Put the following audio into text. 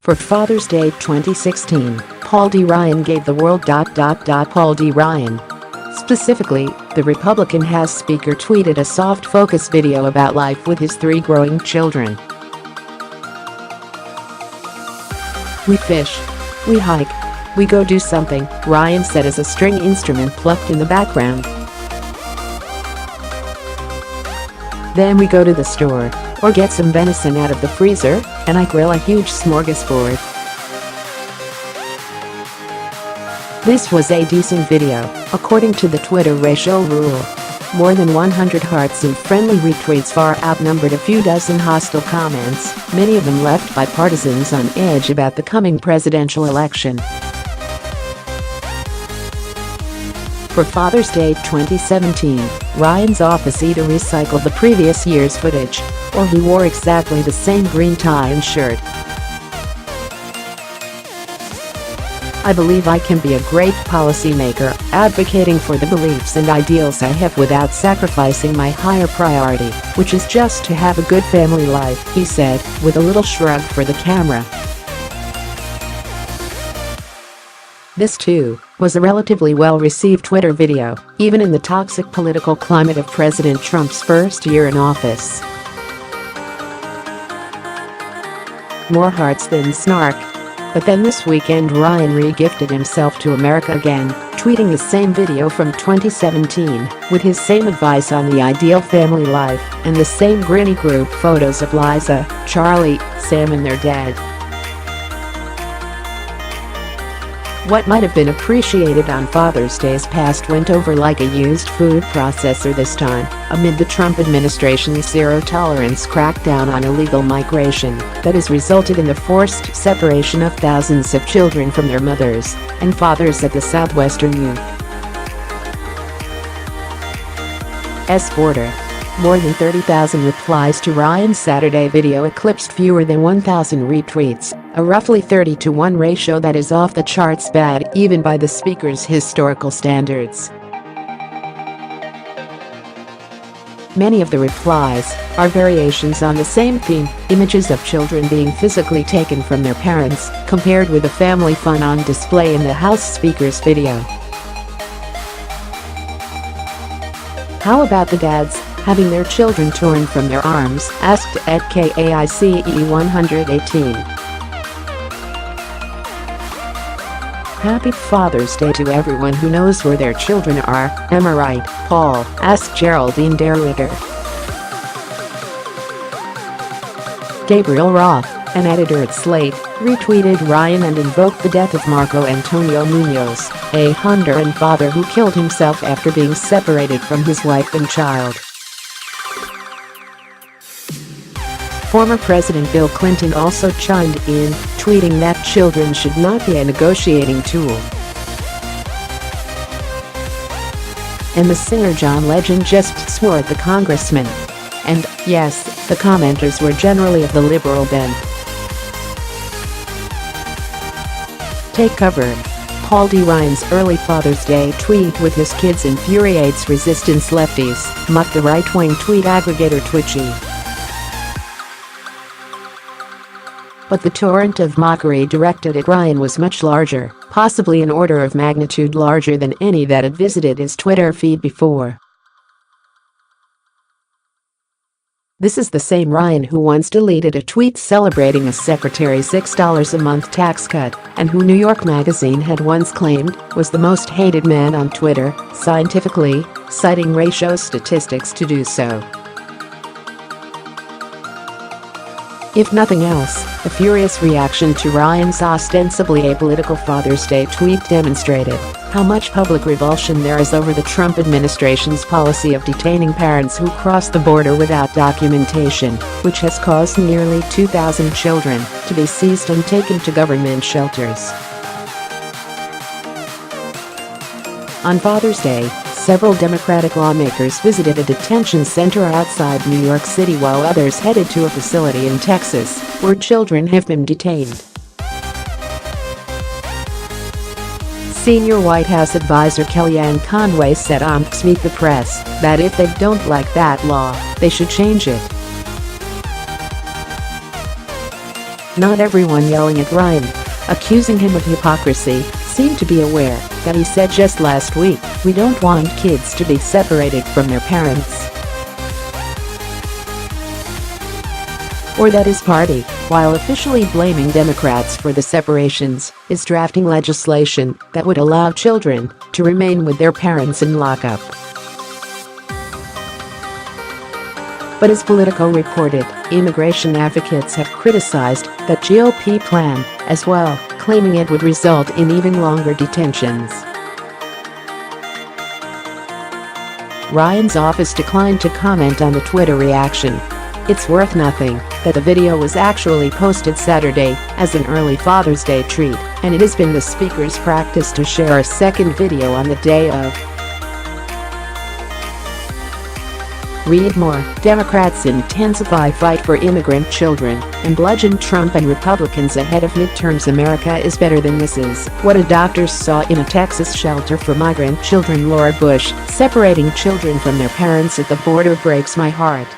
For Father's Day 2016, Paul D. Ryan gave the world. Paul D. Ryan. Specifically, the Republican House Speaker tweeted a soft focus video about life with his 3 growing children. "We fish. We hike. We go do something," Ryan said as a string instrument plucked in the background. "Then we go to the store, or get some venison out of the freezer, and I grill a huge smorgasbord." This was a decent video, according to the Twitter ratio rule. More than 100 hearts and friendly retweets far outnumbered a few dozen hostile comments, many of them left by partisans on edge about the coming presidential election. For Father's Day 2017, Ryan's office either recycled the previous year's footage, or he wore exactly the same green tie and shirt. "I believe I can be a great policymaker, advocating for the beliefs and ideals I have without sacrificing my higher priority, which is just to have a good family life," he said, with a little shrug for the camera. This, too, was a relatively well-received Twitter video, even in the toxic political climate of President Trump's first year in office. More hearts than snark. But then this weekend Ryan re-gifted himself to America again, tweeting the same video from 2017, with his same advice on the ideal family life, and the same grinny group photos of Liza, Charlie, Sam and their dad. What might have been appreciated on Father's Day's past went over like a used food processor this time, amid the Trump administration's zero-tolerance crackdown on illegal migration that has resulted in the forced separation of thousands of children from their mothers and fathers at the southwestern U.S. border. More than 30,000 replies to Ryan's Saturday video eclipsed fewer than 1,000 retweets, a roughly 30-to-1 ratio that is off the charts bad even by the speaker's historical standards. Many of the replies are variations on the same theme, images of children being physically taken from their parents, compared with the family fun on display in the House Speaker's video. "How about the dads having their children torn from their arms?" asked at KAICE118. "Happy Father's Day to everyone who knows where their children are, am I right, Paul?" asked Geraldine Derriger. Gabriel Roth, an editor at Slate, retweeted Ryan and invoked the death of Marco Antonio Munoz, a Honduran father who killed himself after being separated from his wife and child. Former President Bill Clinton also chimed in, tweeting that children should not be a negotiating tool. And the singer John Legend just swore at the congressman. And, yes, the commenters were generally of the liberal bent. Take cover. Paul D. Ryan's early Father's Day tweet with his kids infuriates resistance lefties, mucked the right-wing tweet aggregator Twitchy. But the torrent of mockery directed at Ryan was much larger, possibly an order of magnitude larger than any that had visited his Twitter feed before. This is the same Ryan who once deleted a tweet celebrating a secretary's $6 a month tax cut, and who New York Magazine had once claimed was the most hated man on Twitter, scientifically, citing ratio statistics to do so. If nothing else, the furious reaction to Ryan's ostensibly apolitical Father's Day tweet demonstrated how much public revulsion there is over the Trump administration's policy of detaining parents who cross the border without documentation, which has caused nearly 2,000 children to be seized and taken to government shelters. On Father's Day, several Democratic lawmakers visited a detention center outside New York City while others headed to a facility in Texas where children have been detained. Senior White House advisor Kellyanne Conway said on Meet the Press that if they don't like that law, they should change it. Not everyone yelling at Ryan, accusing him of hypocrisy, seemed to be aware that he said just last week, "We don't want kids to be separated from their parents." Or that his party, while officially blaming Democrats for the separations, is drafting legislation that would allow children to remain with their parents in lockup. But as Politico reported, immigration advocates have criticized that GOP plan as well, claiming it would result in even longer detentions. Ryan's office declined to comment on the Twitter reaction. It's worth noting that the video was actually posted Saturday as an early Father's Day treat, and it has been the speaker's practice to share a second video on the day of. Read more. Democrats intensify fight for immigrant children and bludgeon Trump and Republicans ahead of midterms. America is better than this is what a doctor saw in a Texas shelter for migrant children. Laura Bush, separating children from their parents at the border breaks my heart.